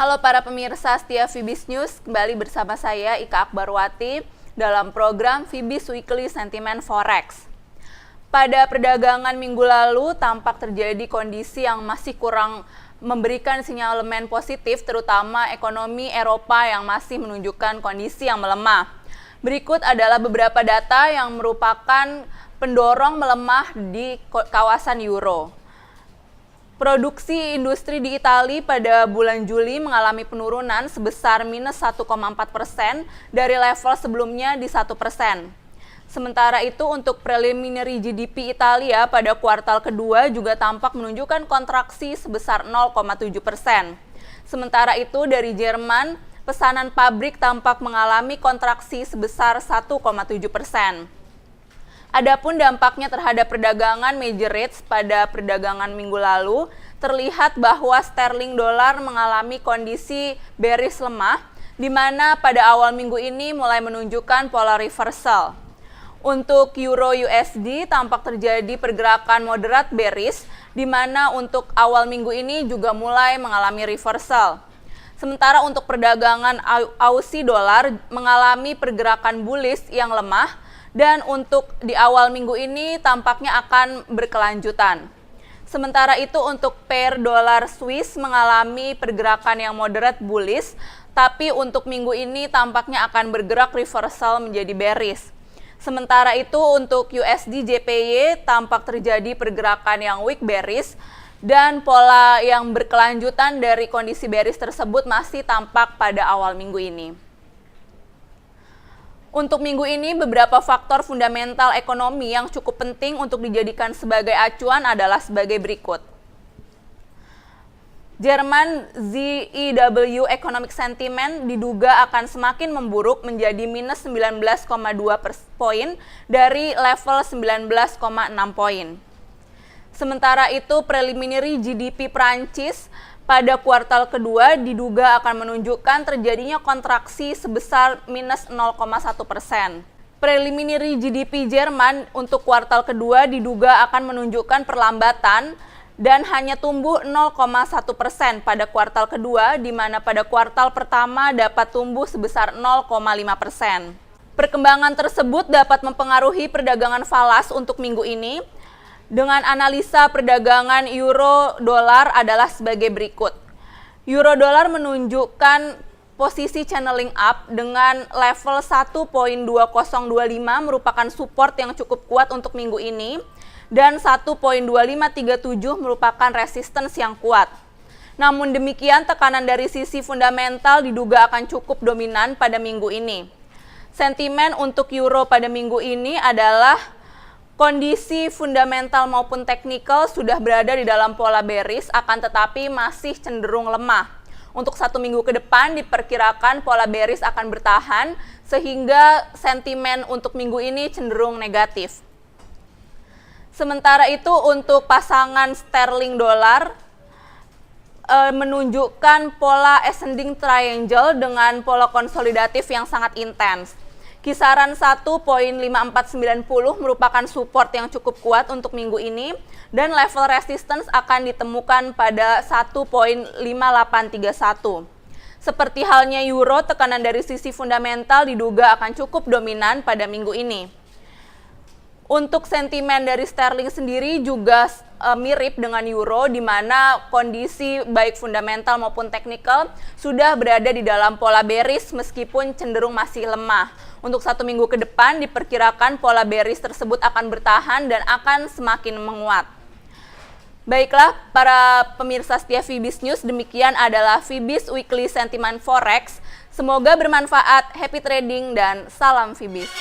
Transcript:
Halo para pemirsa setia Fibis News, kembali bersama saya Ika Akbarwati dalam program Fibis Weekly Sentiment Forex. Pada perdagangan minggu lalu tampak terjadi kondisi yang masih kurang memberikan sinyalemen positif, terutama ekonomi Eropa yang masih menunjukkan kondisi yang melemah. Berikut adalah beberapa data yang merupakan pendorong melemah di kawasan Euro. Produksi industri di Italia pada bulan Juli mengalami penurunan sebesar minus 1,4% dari level sebelumnya di 1%. Sementara itu untuk preliminary GDP Italia pada kuartal kedua juga tampak menunjukkan kontraksi sebesar 0,7%. Sementara itu dari Jerman, pesanan pabrik tampak mengalami kontraksi sebesar 1,7%. Adapun dampaknya terhadap perdagangan major rates pada perdagangan minggu lalu, terlihat bahwa sterling dolar mengalami kondisi bearish lemah, di mana pada awal minggu ini mulai menunjukkan pola reversal. Untuk Euro USD tampak terjadi pergerakan moderat bearish, di mana untuk awal minggu ini juga mulai mengalami reversal. Sementara untuk perdagangan Aussie dolar mengalami pergerakan bullish yang lemah, dan untuk di awal minggu ini tampaknya akan berkelanjutan. Sementara itu untuk pair dolar Swiss mengalami pergerakan yang moderate bullish, tapi untuk minggu ini tampaknya akan bergerak reversal menjadi bearish. Sementara itu untuk USD JPY tampak terjadi pergerakan yang weak bearish, dan pola yang berkelanjutan dari kondisi bearish tersebut masih tampak pada awal minggu ini. Untuk minggu ini, beberapa faktor fundamental ekonomi yang cukup penting untuk dijadikan sebagai acuan adalah sebagai berikut. Jerman ZEW Economic Sentiment diduga akan semakin memburuk menjadi minus 19,2 poin dari level 19,6 poin. Sementara itu, preliminary GDP Prancis pada kuartal kedua diduga akan menunjukkan terjadinya kontraksi sebesar minus 0,1%. Preliminary GDP Jerman untuk kuartal kedua diduga akan menunjukkan perlambatan dan hanya tumbuh 0,1% pada kuartal kedua, di mana pada kuartal pertama dapat tumbuh sebesar 0,5%. Perkembangan tersebut dapat mempengaruhi perdagangan falas untuk minggu ini. Dengan analisa perdagangan euro dolar adalah sebagai berikut. Euro dolar menunjukkan posisi channeling up dengan level 1.2025 merupakan support yang cukup kuat untuk minggu ini, dan 1.2537 merupakan resistance yang kuat. Namun demikian, tekanan dari sisi fundamental diduga akan cukup dominan pada minggu ini. Sentimen untuk euro pada minggu ini adalah kondisi fundamental maupun teknikal sudah berada di dalam pola bearish, akan tetapi masih cenderung lemah. Untuk 1 minggu ke depan diperkirakan pola bearish akan bertahan, sehingga sentimen untuk minggu ini cenderung negatif. Sementara itu untuk pasangan sterling dolar menunjukkan pola ascending triangle dengan pola konsolidatif yang sangat intens. Kisaran 1.5490 merupakan support yang cukup kuat untuk minggu ini, dan level resistance akan ditemukan pada 1.5831. Seperti halnya euro, tekanan dari sisi fundamental diduga akan cukup dominan pada minggu ini. Untuk sentimen dari sterling sendiri juga mirip dengan euro, di mana kondisi baik fundamental maupun teknikal sudah berada di dalam pola bearish meskipun cenderung masih lemah. Untuk 1 minggu ke depan diperkirakan pola bearish tersebut akan bertahan dan akan semakin menguat. Baiklah para pemirsa setia Fibis News, demikian adalah Fibis Weekly Sentiment Forex. Semoga bermanfaat, happy trading, dan salam Fibis.